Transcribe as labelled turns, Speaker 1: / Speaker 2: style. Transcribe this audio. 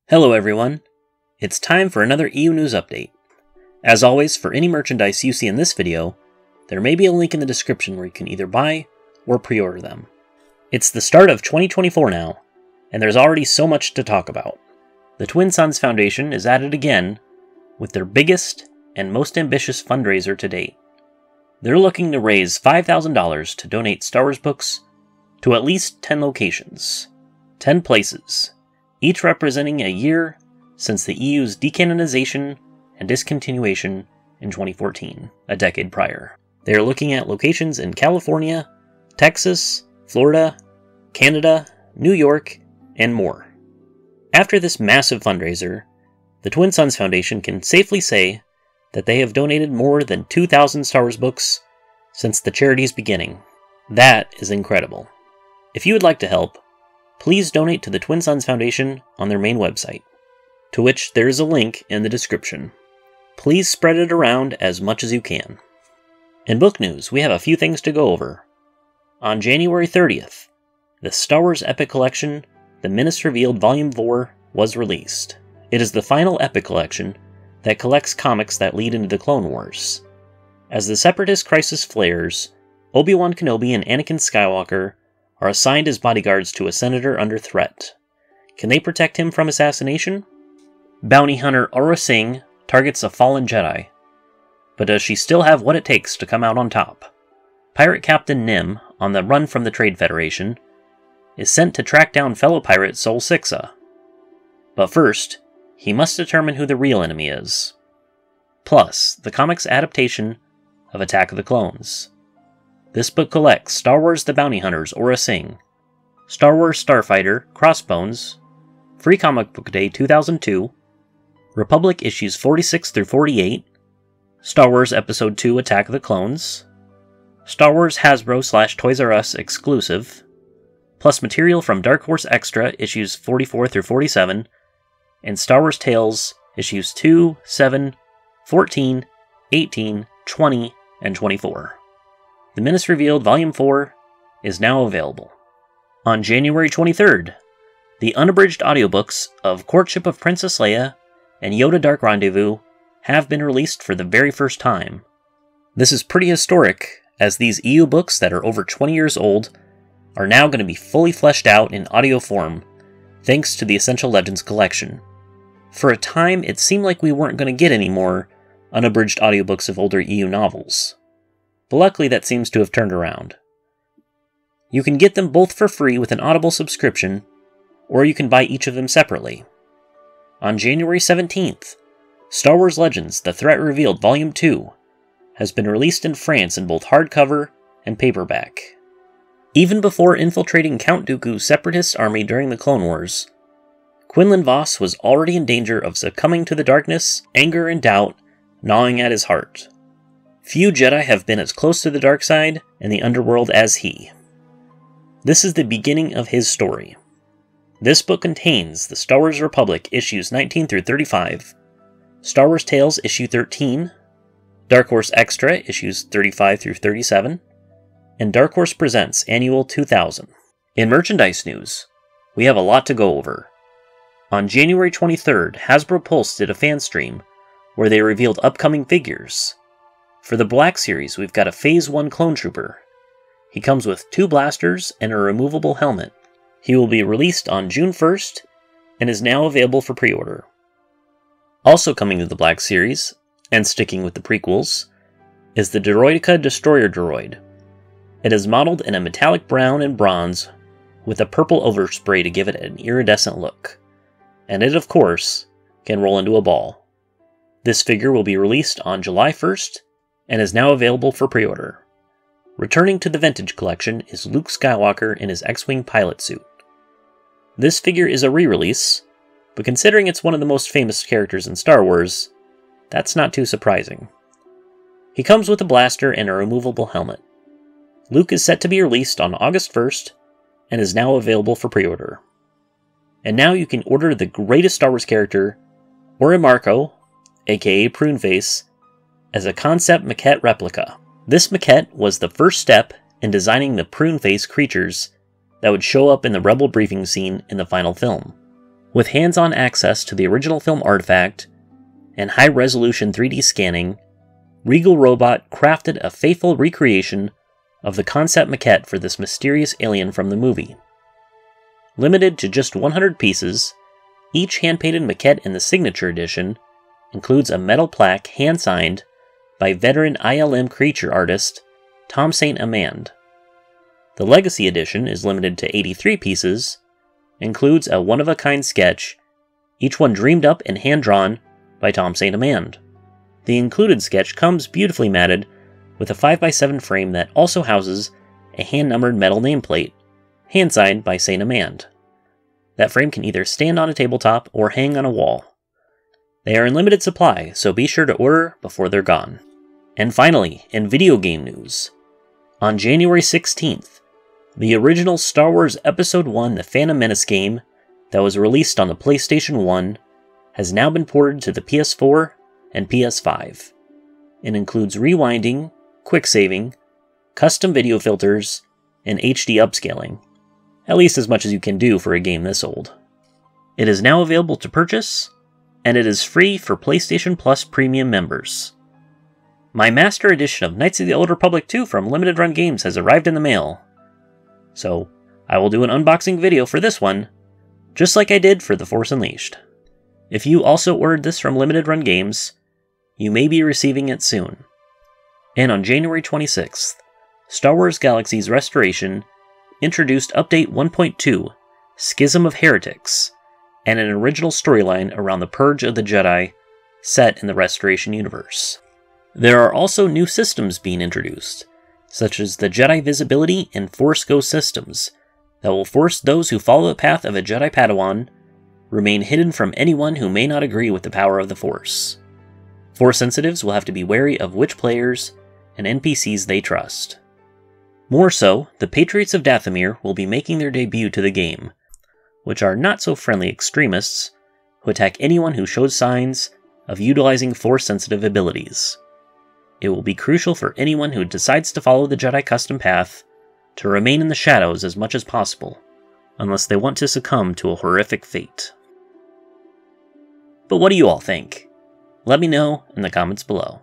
Speaker 1: Hello everyone, it's time for another EU News Update. As always, for any merchandise you see in this video, there may be a link in the description where you can either buy or pre-order them. It's the start of 2024 now, and there's already so much to talk about. The Twin Suns Foundation is at it again with their biggest and most ambitious fundraiser to date. They're looking to raise $5,000 to donate Star Wars books to at least 10 locations, 10 places, each representing a year since the EU's decanonization and discontinuation in 2014, a decade prior. They are looking at locations in California, Texas, Florida, Canada, New York, and more. After this massive fundraiser, the Twin Suns Foundation can safely say that they have donated more than 2,000 Star Wars books since the charity's beginning. That is incredible. If you would like to help, please donate to the Twin Suns Foundation on their main website, to which there is a link in the description. Please spread it around as much as you can. In book news, we have a few things to go over. On January 30th, the Star Wars Epic Collection, The Menace Revealed Volume 4, was released. It is the final Epic Collection that collects comics that lead into the Clone Wars. As the Separatist crisis flares, Obi-Wan Kenobi and Anakin Skywalker are assigned as bodyguards to a senator under threat. Can they protect him from assassination? Bounty hunter Aurra Sing targets a fallen Jedi, but does she still have what it takes to come out on top? Pirate Captain Nim, on the run from the Trade Federation, is sent to track down fellow pirate Sol Sixa. But first, he must determine who the real enemy is. Plus, the comics adaptation of Attack of the Clones. This book collects Star Wars The Bounty Hunters Aurra Sing, Star Wars Starfighter Crossbones, Free Comic Book Day 2002, Republic issues 46 through 48, Star Wars Episode 2 Attack of the Clones, Star Wars Hasbro / Toys R Us exclusive, plus material from Dark Horse Extra issues 44 through 47, and Star Wars Tales issues 2, 7, 14, 18, 20, and 24. The Menace Revealed Volume 4 is now available. On January 23rd, the unabridged audiobooks of Courtship of Princess Leia and Yoda Dark Rendezvous have been released for the very first time. This is pretty historic, as these EU books that are over 20 years old are now going to be fully fleshed out in audio form, thanks to the Essential Legends collection. For a time, it seemed like we weren't going to get any more unabridged audiobooks of older EU novels. But luckily that seems to have turned around. You can get them both for free with an Audible subscription, or you can buy each of them separately. On January 17th, Star Wars Legends The Threat Revealed Volume 2 has been released in France in both hardcover and paperback. Even before infiltrating Count Dooku's Separatist army during the Clone Wars, Quinlan Vos was already in danger of succumbing to the darkness, anger, and doubt gnawing at his heart. Few Jedi have been as close to the dark side and the underworld as he. This is the beginning of his story. This book contains the Star Wars Republic issues 19 through 35, Star Wars Tales issue 13, Dark Horse Extra issues 35 through 37, and Dark Horse Presents Annual 2000. In merchandise news, we have a lot to go over. On January 23rd, Hasbro Pulse did a fan stream where they revealed upcoming figures. For the Black Series, we've got a Phase 1 Clone Trooper. He comes with 2 blasters and a removable helmet. He will be released on June 1st and is now available for pre-order. Also coming to the Black Series, and sticking with the prequels, is the Droideka Destroyer Droid. It is modeled in a metallic brown and bronze with a purple overspray to give it an iridescent look. And it, of course, can roll into a ball. This figure will be released on July 1st and is now available for pre-order. Returning to the Vintage Collection is Luke Skywalker in his X-Wing pilot suit. This figure is a re-release, but considering it's one of the most famous characters in Star Wars, that's not too surprising. He comes with a blaster and a removable helmet. Luke is set to be released on August 1st and is now available for pre-order. And now you can order the greatest Star Wars character, Ori Marco, aka Prune Face, as a concept maquette replica. This maquette was the first step in designing the Prune Face creatures that would show up in the Rebel briefing scene in the final film. With hands-on access to the original film artifact and high-resolution 3D scanning, Regal Robot crafted a faithful recreation of the concept maquette for this mysterious alien from the movie. Limited to just 100 pieces, each hand-painted maquette in the Signature Edition includes a metal plaque hand-signed by veteran ILM creature artist Tom St. Amand. The Legacy Edition is limited to 83 pieces, includes a one-of-a-kind sketch, each one dreamed up and hand-drawn by Tom St. Amand. The included sketch comes beautifully matted with a 5x7 frame that also houses a hand-numbered metal nameplate, hand-signed by St. Amand. That frame can either stand on a tabletop or hang on a wall. They are in limited supply, so be sure to order before they're gone. And finally, in video game news, on January 16th, the original Star Wars Episode 1 The Phantom Menace game that was released on the PlayStation 1 has now been ported to the PS4 and PS5. It includes rewinding, quick saving, custom video filters, and HD upscaling, at least as much as you can do for a game this old. It is now available to purchase, and it is free for PlayStation Plus Premium members. My Master Edition of Knights of the Old Republic 2 from Limited Run Games has arrived in the mail, so I will do an unboxing video for this one, just like I did for The Force Unleashed. If you also ordered this from Limited Run Games, you may be receiving it soon. And on January 26th, Star Wars Galaxies Restoration introduced Update 1.2, Schism of Heretics, and an original storyline around the Purge of the Jedi set in the Restoration universe. There are also new systems being introduced, such as the Jedi Visibility and Force Ghost systems, that will force those who follow the path of a Jedi Padawan remain hidden from anyone who may not agree with the power of the Force. Force sensitives will have to be wary of which players and NPCs they trust. More so, the Patriots of Dathomir will be making their debut to the game, which are not-so-friendly extremists who attack anyone who shows signs of utilizing Force-sensitive abilities. It will be crucial for anyone who decides to follow the Jedi custom path to remain in the shadows as much as possible, unless they want to succumb to a horrific fate. But what do you all think? Let me know in the comments below.